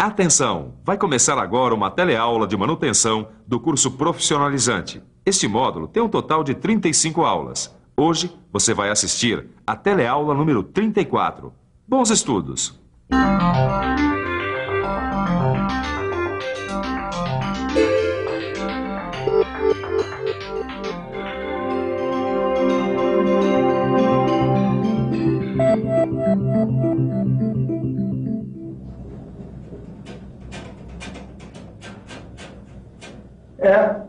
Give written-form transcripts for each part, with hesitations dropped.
Atenção! Vai começar agora uma teleaula de manutenção do curso profissionalizante. Este módulo tem um total de 35 aulas. Hoje você vai assistir a teleaula número 34. Bons estudos!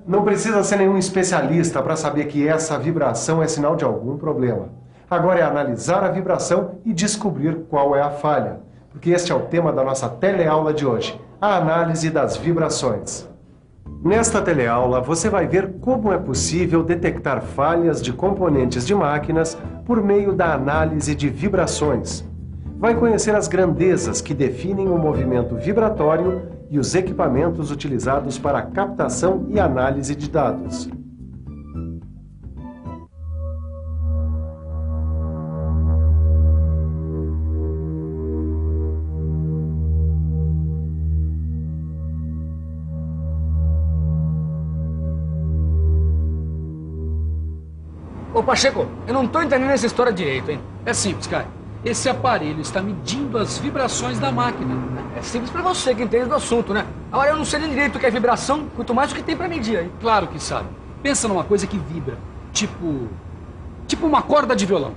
Não precisa ser nenhum especialista para saber que essa vibração é sinal de algum problema. Agora é analisar a vibração e descobrir qual é a falha, porque este é o tema da nossa teleaula de hoje, a análise das vibrações. Nesta teleaula, você vai ver como é possível detectar falhas de componentes de máquinas por meio da análise de vibrações. Vai conhecer as grandezas que definem o movimento vibratório e os equipamentos utilizados para a captação e análise de dados. Ô Pacheco, eu não tô entendendo essa história direito, hein? É simples, cara. Esse aparelho está medindo as vibrações da máquina. É simples pra você que entende do assunto, né? Agora eu não sei nem direito o que é vibração, quanto mais o que tem pra medir aí. Claro que sabe. Pensa numa coisa que vibra. Tipo uma corda de violão.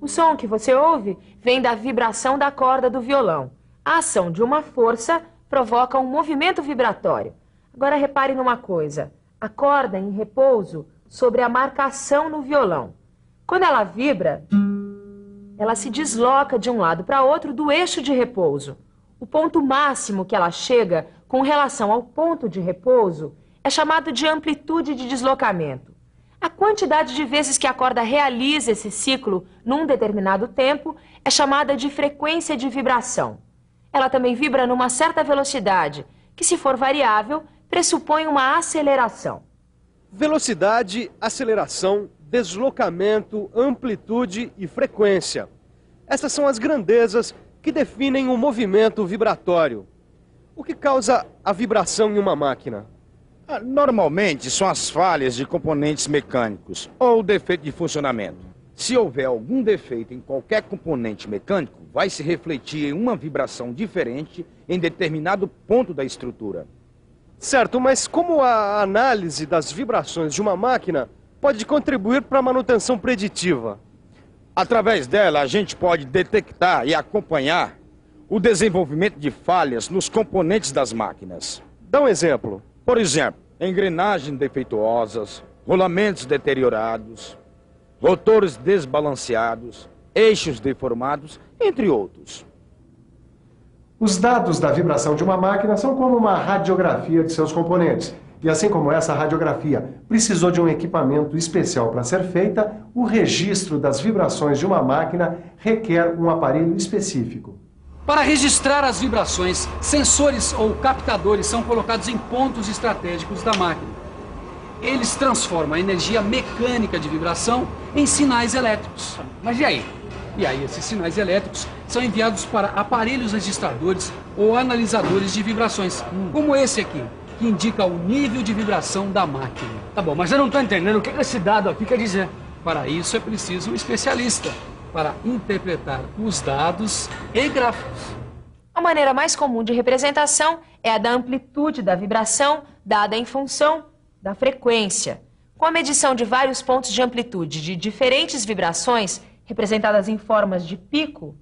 O som que você ouve vem da vibração da corda do violão. A ação de uma força provoca um movimento vibratório. Agora repare numa coisa. A corda em repouso sobre a marcação no violão. Quando ela vibra, ela se desloca de um lado para outro do eixo de repouso. O ponto máximo que ela chega com relação ao ponto de repouso é chamado de amplitude de deslocamento. A quantidade de vezes que a corda realiza esse ciclo num determinado tempo é chamada de frequência de vibração. Ela também vibra numa certa velocidade, que se for variável, pressupõe uma aceleração. Velocidade, aceleração, deslocamento, amplitude e frequência. Essas são as grandezas que definem o movimento vibratório. O que causa a vibração em uma máquina? Normalmente são as falhas de componentes mecânicos ou defeito de funcionamento. Se houver algum defeito em qualquer componente mecânico, vai se refletir em uma vibração diferente em determinado ponto da estrutura. Certo, mas como a análise das vibrações de uma máquina pode contribuir para a manutenção preditiva? Através dela, a gente pode detectar e acompanhar o desenvolvimento de falhas nos componentes das máquinas. Dá um exemplo. Por exemplo, engrenagens defeituosas, rolamentos deteriorados, rotores desbalanceados, eixos deformados, entre outros. Os dados da vibração de uma máquina são como uma radiografia de seus componentes. E assim como essa radiografia precisou de um equipamento especial para ser feita, o registro das vibrações de uma máquina requer um aparelho específico. Para registrar as vibrações, sensores ou captadores são colocados em pontos estratégicos da máquina. Eles transformam a energia mecânica de vibração em sinais elétricos. Mas e aí? E aí esses sinais elétricos são enviados para aparelhos registradores ou analisadores de vibrações, como esse aqui, que indica o nível de vibração da máquina. Tá bom, mas eu não tô entendendo o que esse dado aqui quer dizer. Para isso é preciso um especialista, para interpretar os dados e gráficos. A maneira mais comum de representação é a da amplitude da vibração, dada em função da frequência. Com a medição de vários pontos de amplitude de diferentes vibrações, representadas em formas de pico,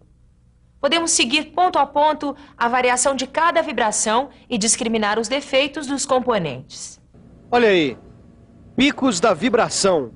podemos seguir ponto a ponto a variação de cada vibração e discriminar os defeitos dos componentes. Olha aí, picos da vibração.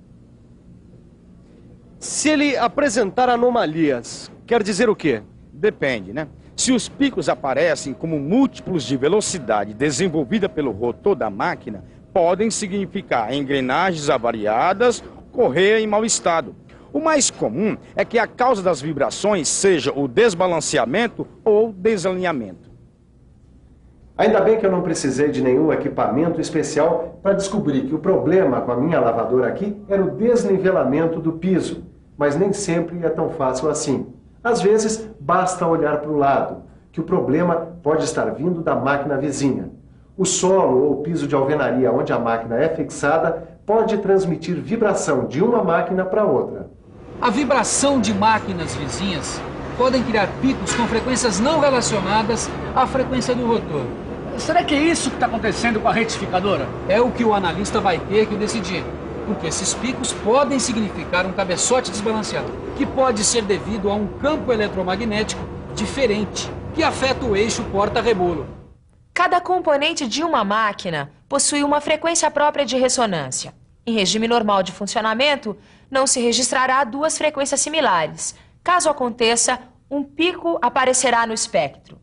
Se ele apresentar anomalias, quer dizer o quê? Depende, né? Se os picos aparecem como múltiplos de velocidade desenvolvida pelo rotor da máquina, podem significar engrenagens avariadas, correia em mau estado. O mais comum é que a causa das vibrações seja o desbalanceamento ou desalinhamento. Ainda bem que eu não precisei de nenhum equipamento especial para descobrir que o problema com a minha lavadora aqui era o desnivelamento do piso. Mas nem sempre é tão fácil assim. Às vezes, basta olhar para o lado, que o problema pode estar vindo da máquina vizinha. O solo ou piso de alvenaria onde a máquina é fixada pode transmitir vibração de uma máquina para outra. A vibração de máquinas vizinhas podem criar picos com frequências não relacionadas à frequência do rotor. Será que é isso que está acontecendo com a retificadora? É o que o analista vai ter que decidir, porque esses picos podem significar um cabeçote desbalanceado, que pode ser devido a um campo eletromagnético diferente, que afeta o eixo porta-rebolo. Cada componente de uma máquina possui uma frequência própria de ressonância. Em regime normal de funcionamento, não se registrará duas frequências similares. Caso aconteça, um pico aparecerá no espectro.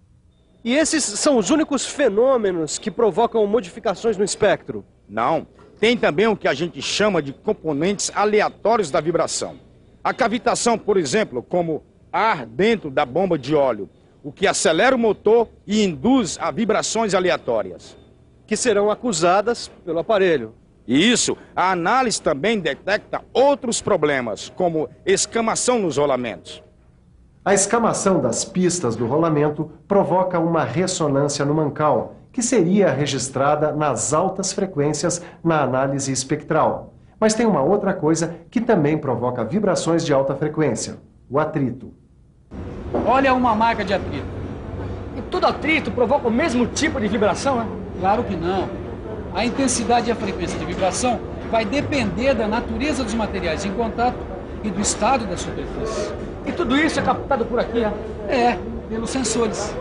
E esses são os únicos fenômenos que provocam modificações no espectro? Não. Tem também o que a gente chama de componentes aleatórios da vibração. A cavitação, por exemplo, como ar dentro da bomba de óleo, o que acelera o motor e induz a vibrações aleatórias. Que serão acusadas pelo aparelho. E isso, a análise também detecta outros problemas, como escamação nos rolamentos. A escamação das pistas do rolamento provoca uma ressonância no mancal, que seria registrada nas altas frequências na análise espectral. Mas tem uma outra coisa que também provoca vibrações de alta frequência: o atrito. Olha uma marca de atrito. E todo atrito provoca o mesmo tipo de vibração, né? Claro que não. A intensidade e a frequência de vibração vai depender da natureza dos materiais em contato e do estado da superfície. E tudo isso é captado por aqui, né? É, pelos sensores.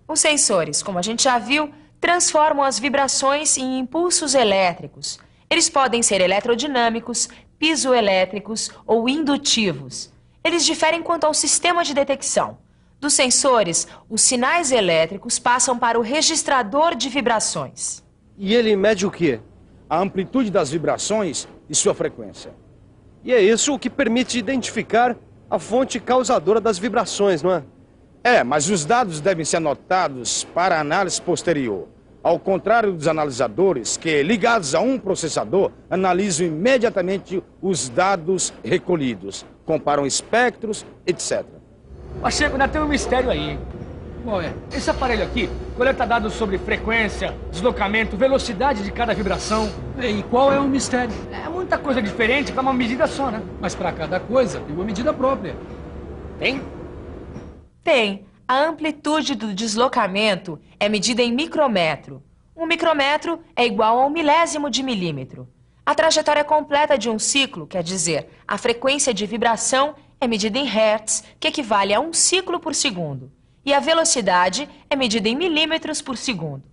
Os sensores, como a gente já viu, transformam as vibrações em impulsos elétricos. Eles podem ser eletrodinâmicos, piezoelétricos ou indutivos. Eles diferem quanto ao sistema de detecção. Dos sensores, os sinais elétricos passam para o registrador de vibrações. E ele mede o quê? A amplitude das vibrações e sua frequência. E é isso o que permite identificar a fonte causadora das vibrações, não é? É, mas os dados devem ser anotados para análise posterior. Ao contrário dos analisadores, que, ligados a um processador, analisam imediatamente os dados recolhidos, comparam espectros, etc. Pacheco, ainda tem um mistério aí, hein? Qual é? Esse aparelho aqui coleta dados sobre frequência, deslocamento, velocidade de cada vibração. E qual é o mistério? É muita coisa diferente para uma medida só, né? Mas para cada coisa tem uma medida própria. Tem? Tem. A amplitude do deslocamento é medida em micrômetro. Um micrômetro é igual a 1/1000 de milímetro. A trajetória completa de um ciclo, quer dizer, a frequência de vibração, é medida em hertz, que equivale a 1 ciclo por segundo. E a velocidade é medida em milímetros por segundo.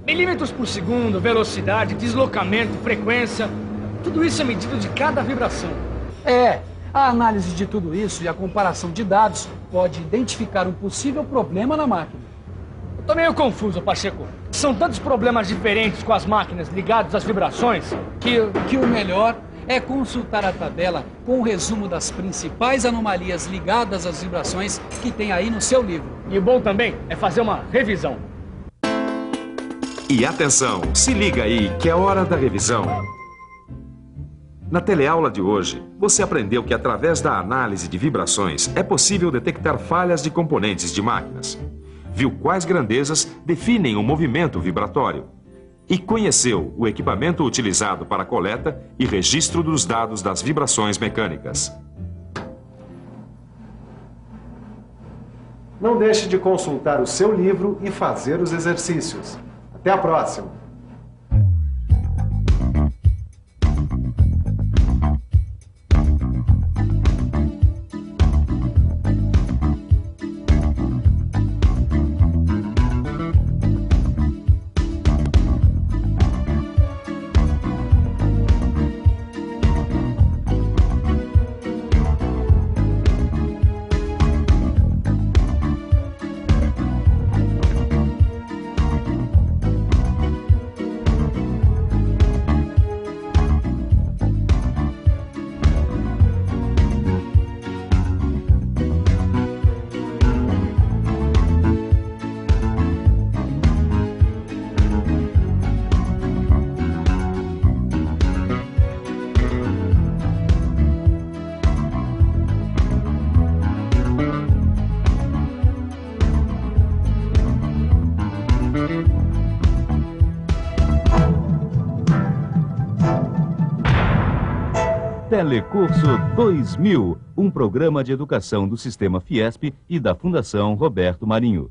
Milímetros por segundo, velocidade, deslocamento, frequência, tudo isso é medido de cada vibração. É, a análise de tudo isso e a comparação de dados pode identificar um possível problema na máquina. Eu tô meio confuso, Pacheco. São tantos problemas diferentes com as máquinas ligados às vibrações que o melhor é consultar a tabela com o resumo das principais anomalias ligadas às vibrações que tem aí no seu livro. E o bom também é fazer uma revisão. E atenção, se liga aí que é hora da revisão. Na teleaula de hoje, você aprendeu que através da análise de vibrações é possível detectar falhas de componentes de máquinas. Viu quais grandezas definem o movimento vibratório. E conheceu o equipamento utilizado para a coleta e registro dos dados das vibrações mecânicas. Não deixe de consultar o seu livro e fazer os exercícios. Até a próxima! Telecurso 2000, um programa de educação do Sistema Fiesp e da Fundação Roberto Marinho.